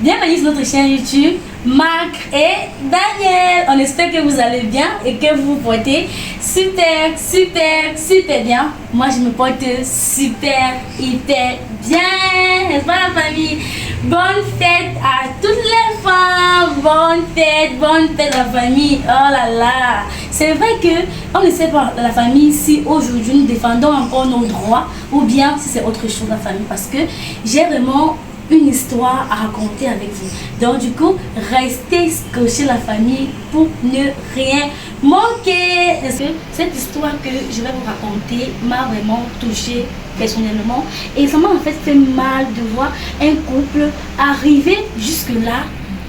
Bienvenue sur notre chaîne YouTube, Marc et Daniel. On espère que vous allez bien et que vous vous portez super bien. Moi je me porte super, hyper bien. N'est-ce pas la famille? Bonne fête à toutes les femmes. Bonne fête la famille. Oh là là. C'est vrai que on ne sait pas la famille si aujourd'hui nous défendons encore nos droits ou bien si c'est autre chose la famille, parce que j'ai vraiment une histoire à raconter avec vous. Donc du coup, restez scotchés la famille pour ne rien manquer. Parce que cette histoire que je vais vous raconter m'a vraiment touchée personnellement. Et ça m'a en fait fait mal de voir un couple arriver jusque là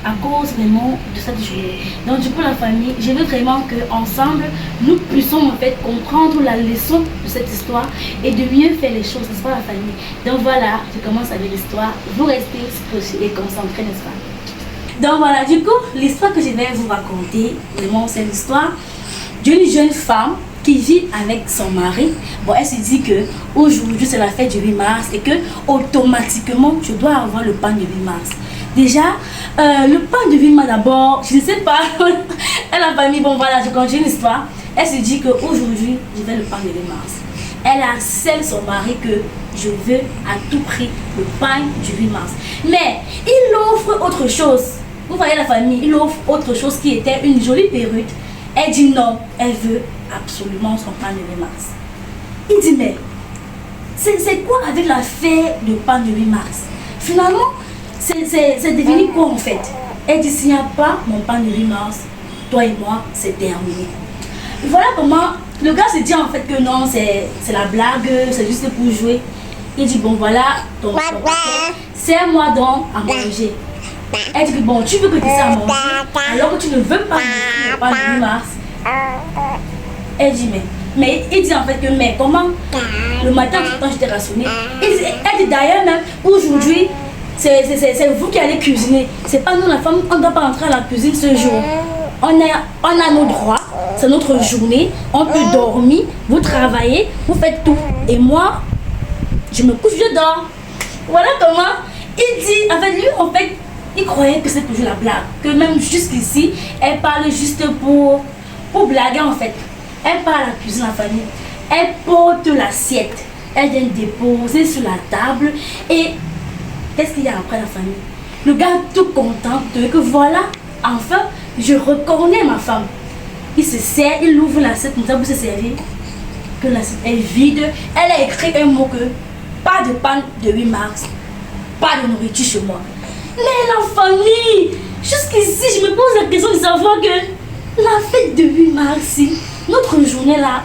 à cause vraiment de cette journée. Donc du coup la famille, je veux vraiment que ensemble nous puissions en fait comprendre la leçon de cette histoire et de mieux faire les choses, n'est-ce pas la famille? Donc voilà, je commence avec l'histoire. Vous restez scotchés et concentrés, n'est-ce pas? Donc voilà, du coup l'histoire que je vais vous raconter, vraiment c'est l'histoire d'une jeune femme qui vit avec son mari. Bon, elle se dit que aujourd'hui c'est la fête du 8 mars et que automatiquement je dois avoir le pain du 8 mars. Déjà, le pain de 8 mars d'abord, je ne sais pas, elle a famille, bon voilà, je continue l'histoire. Elle se dit qu'aujourd'hui, je vais le pain de 8 mars. Elle harcèle son mari que je veux à tout prix le pain du 8 mars. Mais il offre autre chose. Vous voyez la famille, il offre autre chose qui était une jolie perruque. Elle dit non, elle veut absolument son pain de 8 mars. Il dit mais, c'est quoi avec la fête de pain de 8 mars? Finalement, c'est devenu quoi en fait? Elle dit s'il n'y a pas mon pain de 8 mars, toi et moi, c'est terminé. Et voilà comment le gars se dit en fait que non, c'est la blague, c'est juste pour jouer. Il dit bon voilà, ton paquet, sers-moi donc à manger. Elle dit que bon, tu veux que tu sers à manger alors que tu ne veux pas le pain de 8 mars. Elle dit mais il dit en fait que mais comment le matin quand je t'ai rationné. Elle dit d'ailleurs même aujourd'hui c'est vous qui allez cuisiner. C'est pas nous la femme, on ne doit pas entrer à la cuisine ce jour. On a nos droits, c'est notre journée, on peut dormir, vous travaillez, vous faites tout. Et moi, je me couche, je dors. Voilà comment il dit, en fait lui en fait, il croyait que c'est toujours la blague. Que même jusqu'ici, elle parle juste pour blaguer en fait. Elle part à la cuisine en famille, elle porte l'assiette, elle vient déposer sur la table et qu'est-ce qu'il y a après la famille? Le gars tout content que voilà, enfin, je reconnais ma femme. Il se sert, il ouvre l'assiette comme ça pour se servir. Que l'assiette est vide. Elle a écrit un mot que pas de pain de 8 mars, pas de nourriture chez moi. Mais la famille, jusqu'ici, je me pose la question de savoir que la fête de 8 mars, notre journée là,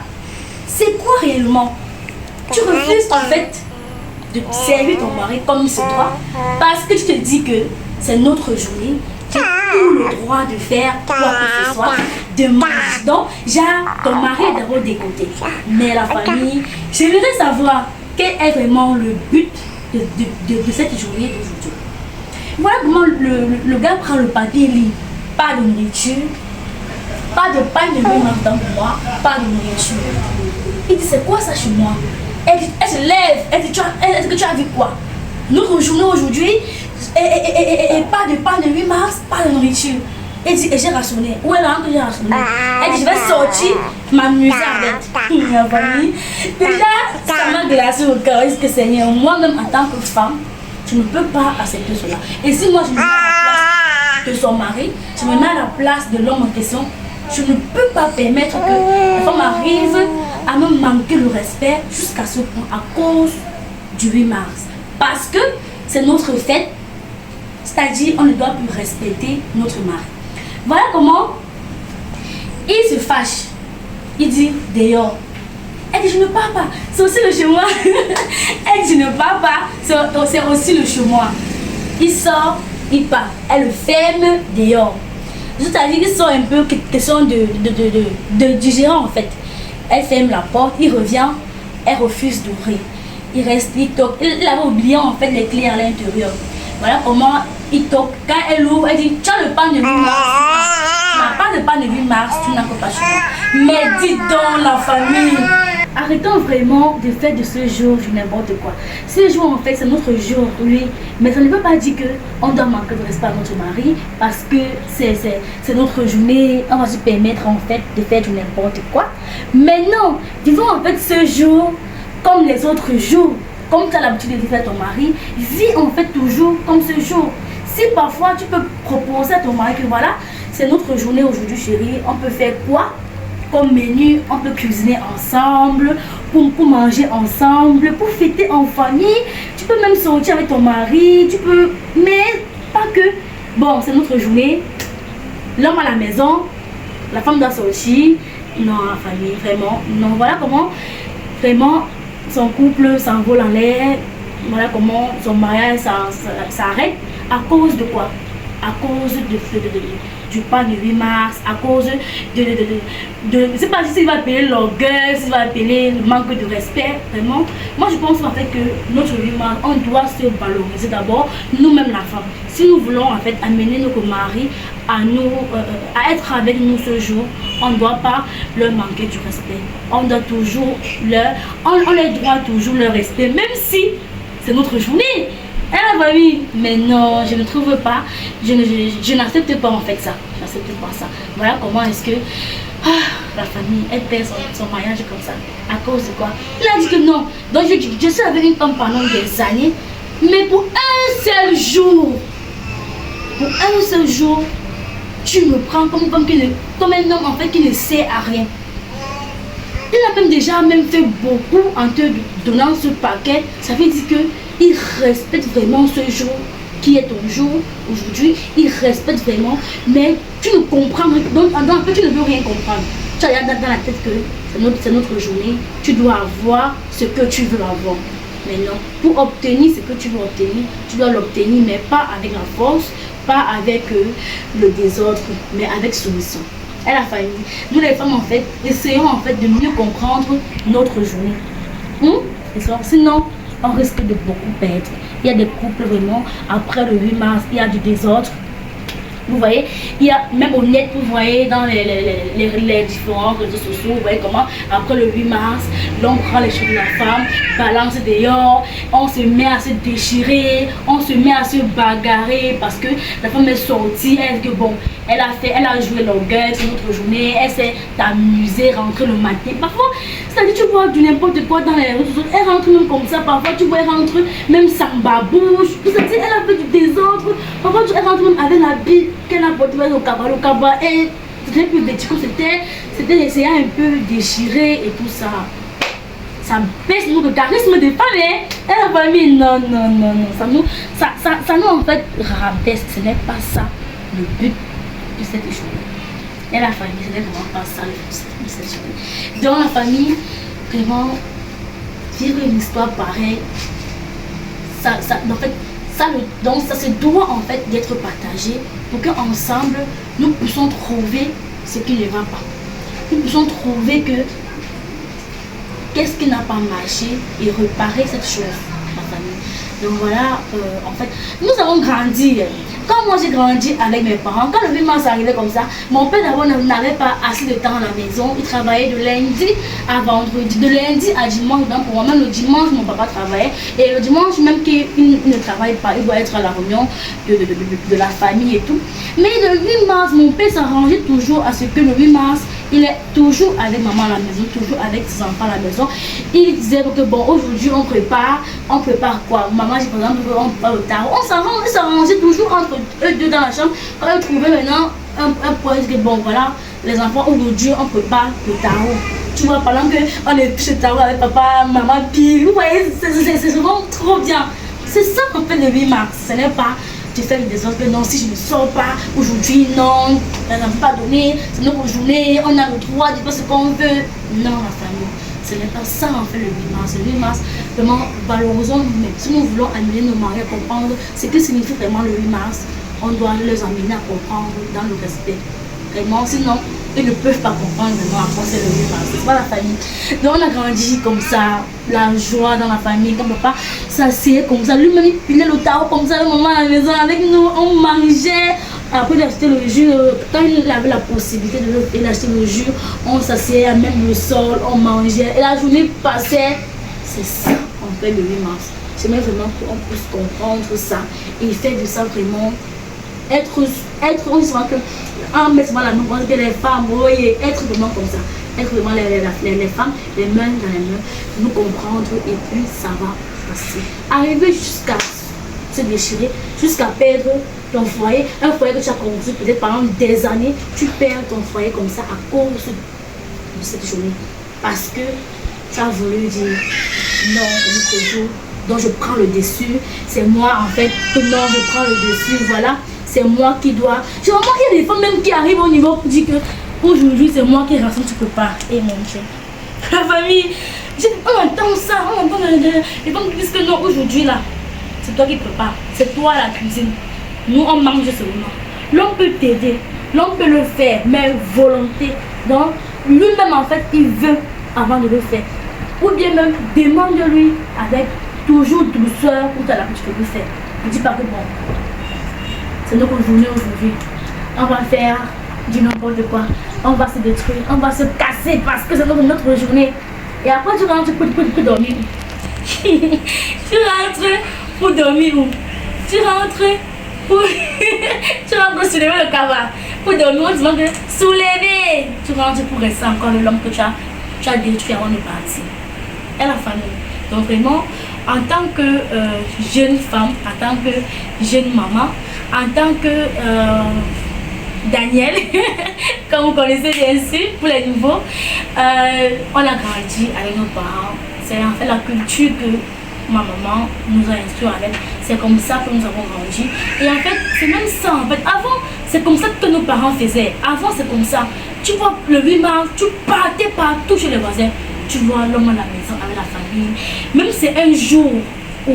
c'est quoi réellement? Tu refuses en fait de servir ton mari comme il se doit parce que tu te dis que c'est notre journée, tu as tout le droit de faire quoi que ce soit, de manger. Donc, ton mari est d'abord dégoûté. Mais la famille, j'aimerais savoir quel est vraiment le but de cette journée d'aujourd'hui. Voilà comment le gars prend le papier et lit. Pas de nourriture, pas de pain de 8 mars dans moi, pas de nourriture. Il dit c'est quoi ça chez moi? Elle se lève, elle dit est-ce que tu as vu quoi? Notre journée aujourd'hui, et pas de pain de 8 mars, pas de nourriture. Elle dit, et j'ai rationné. Où est l'âme que j'ai rationné? Elle dit, je vais sortir, m'amuser avec ma famille. Déjà, ça m'a glacé au cœur. Est-ce que Seigneur, moi-même en tant que femme, je ne peux pas accepter cela. Et si moi je me mets à la place de son mari, je me mets à la place de l'homme en question, je ne peux pas permettre que la femme arrive à me manquer le respect jusqu'à ce point à cause du 8 mars. Parce que c'est notre fête, c'est-à-dire on ne doit plus respecter notre mari. Voilà comment il se fâche. Il dit dehors. Elle dit je ne pars pas, c'est aussi le chez moi. Elle dit je ne pars pas, c'est aussi le chez moi. Il sort, il part. Elle le ferme dehors. C'est-à-dire qu'il sort un peu question de digérer en fait. Elle ferme la porte, il revient, elle refuse d'ouvrir. Il reste, il toque. Il avait oublié en fait les clés à l'intérieur. Voilà comment il toque. Quand elle ouvre, elle dit tu as le pain de 8 mars. Tu n'as pas de pain de 8 mars, tu n'as pas chez moi. Mais dis donc la famille. arrêtons vraiment de faire de ce jour du n'importe quoi. Ce jour, en fait, c'est notre jour, oui. Mais ça ne veut pas dire qu'on doit manquer de respect à notre mari parce que c'est notre journée. On va se permettre, en fait, de faire du n'importe quoi. Mais non, vivons en fait ce jour comme les autres jours. Comme tu as l'habitude de faire ton mari, vis en fait toujours comme ce jour. Si parfois tu peux proposer à ton mari que voilà, c'est notre journée aujourd'hui chérie, on peut faire quoi comme menu, on peut cuisiner ensemble, pour manger ensemble, pour fêter en famille. Tu peux même sortir avec ton mari, tu peux, mais pas que. Bon, c'est notre journée, l'homme à la maison, la femme doit sortir. Non, la famille, vraiment, non. Voilà comment, vraiment, son couple s'envole en l'air. Voilà comment son mariage s'arrête. À cause de quoi? À cause du pas du 8 mars, à cause je ne sais pas s'il va appeler l'orgueil, s'il va appeler le manque de respect, vraiment. Moi je pense en fait que notre 8 mars, on doit se valoriser d'abord, nous-mêmes la femme. Si nous voulons en fait amener notre mari à être avec nous ce jour, on ne doit pas leur manquer du respect. On doit toujours on leur doit toujours le respect, même si c'est notre journée. La famille, mais non, je ne trouve pas, je n'accepte pas en fait ça, j'accepte pas ça. Voilà comment est-ce que la famille, elle perd son mariage comme ça, à cause de quoi? Il a dit que non, donc je suis avec une femme pendant des années, mais pour un seul jour, tu me prends comme un homme en fait qui ne sert à rien. Il a même déjà fait beaucoup en te donnant ce paquet. Ça veut dire qu'il respecte vraiment ce jour qui est ton jour aujourd'hui. Il respecte vraiment, mais tu ne comprends rien. Donc en fait, tu ne veux rien comprendre. Tu as dans la tête que c'est notre journée. Tu dois avoir ce que tu veux avoir. Mais non, pour obtenir ce que tu veux obtenir, tu dois l'obtenir, mais pas avec la force, pas avec le désordre, mais avec soumission. Et la famille, nous les femmes en fait, essayons en fait de mieux comprendre notre journée. Sinon, on risque de beaucoup perdre. Il y a des couples vraiment, après le 8 mars, il y a du désordre. Vous voyez, il y a même au net, vous voyez dans les différents réseaux sociaux, vous voyez comment après le 8 mars, l'homme prend les choses de la femme, balance dehors, on se met à se déchirer, on se met à se bagarrer parce que la femme est sortie, elle a joué l'orgueil sur notre journée, elle s'est amusée, rentrée le matin. Parfois, c'est-à-dire tu vois du n'importe quoi dans les réseaux sociaux, elle rentre même comme ça, parfois tu vois elle rentre même sans babouche, c'est-à-dire elle a fait du désordre, parfois elle rentre même avec la bille qu'elle a portée au cabas, et c'était plus petit que c'était essayer un peu déchiré et tout ça. Ça baisse notre charisme des femmes, hein? Et la famille, non, ça nous en fait rabaisse, ce n'est pas ça le but de cette journée. Et la famille, ce n'est vraiment pas ça le but de cette journée. Dans la famille, vraiment, vivre une histoire pareille, donc ça se doit en fait d'être partagé pour qu'ensemble nous puissions trouver ce qui ne va pas. Nous puissions trouver qu'est-ce qui n'a pas marché et réparer cette chose, la famille. Donc voilà, en fait, nous avons grandi. Quand moi j'ai grandi avec mes parents, quand le 8 mars arrivait comme ça, mon père d'abord n'avait pas assez de temps à la maison. Il travaillait de lundi à vendredi, de lundi à dimanche. Donc pour moi, même le dimanche, mon papa travaillait. Et le dimanche, même qu'il ne travaille pas, il doit être à la réunion de la famille et tout. Mais le 8 mars, mon père s'arrangeait toujours à ce que le 8 mars, il est toujours avec maman à la maison, toujours avec ses enfants à la maison. Il disait que bon, aujourd'hui on prépare quoi? Maman, par exemple, on prépare le tarot. On s'arrangeait toujours entre eux deux dans la chambre. Quand ils trouvaient maintenant un point, que bon, voilà, les enfants, aujourd'hui on prépare le tarot. Tu vois, pendant qu'on est chez le tarot avec papa, maman, puis vous voyez, c'est vraiment trop bien. C'est ça qu'on fait le 8 mars. Ce n'est pas tu fais des autres, non, si je ne sors pas aujourd'hui, non, elle n'a pas donné, c'est notre journée, on a le droit de faire ce qu'on veut. Non, la famille, ce n'est pas ça en fait le 8 mars. Le 8 mars, vraiment, valorisons nous-mêmes. Si nous voulons amener nos maris à comprendre ce que signifie vraiment le 8 mars, on doit les amener à comprendre dans le respect. Vraiment, sinon, ils ne peuvent pas comprendre vraiment à quoi c'est le 8 mars. C'est pas la famille. Donc on a grandi comme ça, la joie dans la famille, comme papa s'asseyait comme ça, lui-même il pilait le tarot comme ça, le maman à la maison avec nous, on mangeait, Après d'acheter le jus, quand il avait la possibilité d'acheter le jus, on s'asseyait à même le sol, on mangeait. Et la journée passait. C'est ça en fait le 8 mars. J'aimerais vraiment qu'on puisse comprendre ça et faire de ça vraiment on se voit que en mettant la nous pense que les femmes, oui, être vraiment comme ça, être vraiment les femmes, les mains dans les mains, nous comprendre et puis ça va passer. Arriver jusqu'à se déchirer, jusqu'à perdre ton foyer, un foyer que tu as construit peut-être pendant des années, tu perds ton foyer comme ça à cause de cette journée. Parce que tu as voulu dire non, un autre jour, donc je prends le dessus, c'est moi en fait que non, je prends le dessus, voilà, c'est moi qui dois. J'ai remarqué qu'il y a des femmes même qui arrivent au niveau pour dire que aujourd'hui c'est moi qui rassemble, tu peux pas. Et mon Dieu, la famille, on entend ça, on entend les femmes qui disent que non, aujourd'hui là, c'est toi qui prépares, c'est toi la cuisine. Nous on mange seulement. L'homme peut t'aider, l'homme peut le faire, mais volonté. Donc lui-même en fait il veut avant de le faire. Ou bien même demande-lui avec toujours douceur pour ta la tu peux le faire. Ne dis pas que bon, c'est notre journée aujourd'hui. On va faire du n'importe quoi. On va se détruire, on va se casser parce que c'est notre journée. Et après tu rentres pour dormir. Tu rentres pour dormir où? Tu rentres pour tu rentres soulever le cavale. Pour dormir, on te demande de soulever. Tu rentres pour rester encore l'homme que tu as détruit avant de partir. Et la famille. Donc vraiment, en tant que jeune femme, en tant que jeune maman, en tant que Daniel, comme vous connaissez bien sûr, pour les nouveaux, on a grandi avec nos parents. C'est en fait la culture que ma maman nous a instruit avec. C'est comme ça que nous avons grandi. Et en fait, c'est même ça. En fait, avant, c'est comme ça que nos parents faisaient. Avant, c'est comme ça. Tu vois, le 8 mars, tu partais partout chez les voisins. Tu vois l'homme à la maison avec la famille. Même c'est un jour où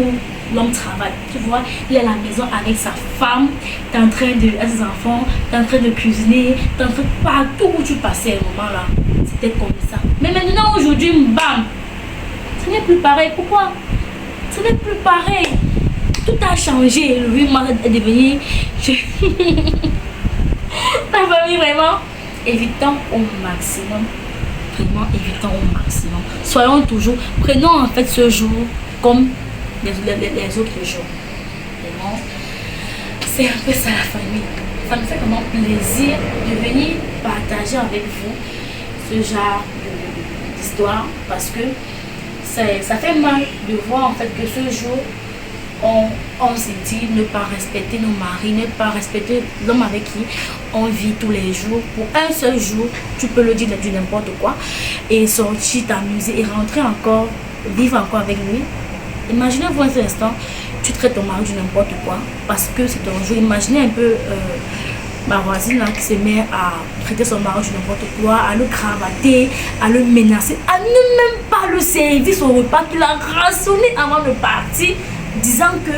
l'homme travaille. Tu vois, il est à la maison avec sa femme. Tu es en train de avec ses enfants. Tu es en train de cuisiner. Tu es en train de partout où tu passais à ce moment-là. C'était comme ça. Mais maintenant, aujourd'hui, bam, ce n'est plus pareil. Pourquoi? Ce n'est plus pareil. Tout a changé. Le 8 mars est devenu. La famille, vraiment, évitons au maximum. Vraiment évitons au maximum. Soyons toujours, prenons en fait ce jour comme les autres jours. Vraiment, c'est un peu ça la famille. Ça me fait vraiment plaisir de venir partager avec vous ce genre d'histoire parce que ça fait mal de voir en fait que ce jour on se dit ne pas respecter nos maris, ne pas respecter l'homme avec qui on vit tous les jours. Pour un seul jour, tu peux le dire de n'importe quoi et sortir, t'amuser et rentrer encore, vivre encore avec lui. Imaginez-vous un seul instant, tu traites ton mari de n'importe quoi parce que c'est ton jour. Imaginez un peu ma voisine là, qui se met à traiter son mari de n'importe quoi, à le cravater, à le menacer, à ne même pas le servir son repas qu'il a rasonné avant de partir, disant que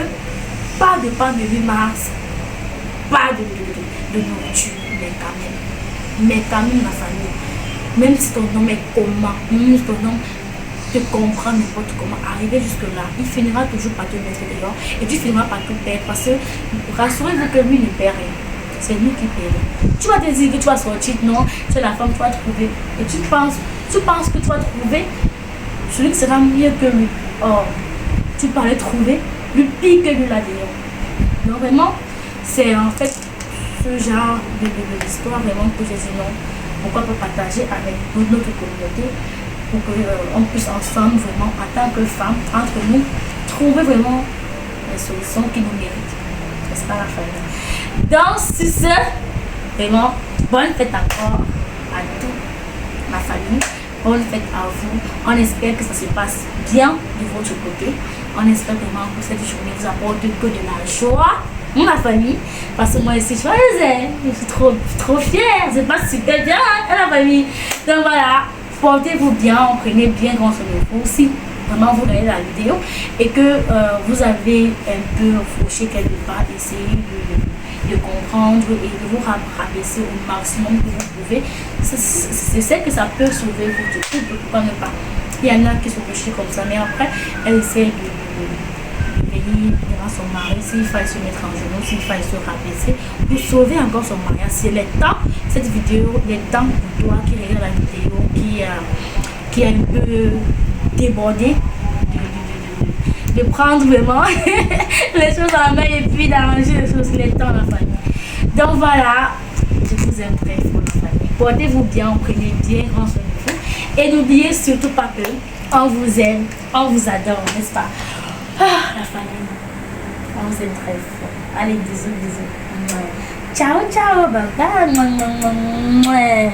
pas de pain de 8 mars, pas de nourriture, mais quand même la famille. Même si ton homme est comment, même si ton homme te comprend n'importe comment, arriver jusque là, il finira toujours par te mettre dehors et tu finiras par tout perdre parce que rassurez-vous que lui ne perd rien. C'est nous qui perdons. Tu vas te dire que tu vas sortir, non, c'est la femme, tu vas trouver. Et tu penses que tu vas trouver celui qui sera mieux que lui. Or, tu parlais trouver le pire que lui là-dedans. Donc vraiment, c'est en fait ce genre d'histoire vraiment que j'ai dit non. Pourquoi pas partager avec notre communauté pour qu'on puisse ensemble vraiment, en tant que femmes, entre nous, trouver vraiment les solutions qui nous méritent. C'est pas la famille. Donc, c'est ça. Vraiment, bonne fête encore à toute ma famille. Bonne fête à vous. On espère que ça se passe bien de votre côté. On espère vraiment que cette journée vous apporte que de la joie. Ma famille, parce que moi aussi je suis trop fière, c'est pas super bien la famille. Donc voilà, portez-vous bien, prenez bien grand soin de vous aussi. Vraiment vous regardez la vidéo et que vous avez un peu fauché quelque part, essayez de comprendre et de vous rabaisser au maximum que vous pouvez. C'est ce que ça peut sauver votre couple, pourquoi ne pas. Il y en a qui sont couchés comme ça, mais après elles essaient de venir lit devant son mari, s'il faille se mettre en genoux, s'il faille se rabaisser, pour sauver encore son mariage. C'est le temps, cette vidéo, le temps pour toi qui regarde la vidéo, qui est un peu débordé, de prendre vraiment les choses en main et puis d'arranger les choses, les temps, la famille. Donc voilà, je vous aime très fort, la famille. Portez-vous bien, prenez bien grand soin de vous. Et n'oubliez surtout pas que on vous aime, on vous adore, n'est-ce pas? Ah, la famille, on vous aime très fort. Allez, bisous, bisous. Ciao, ciao, bye bye.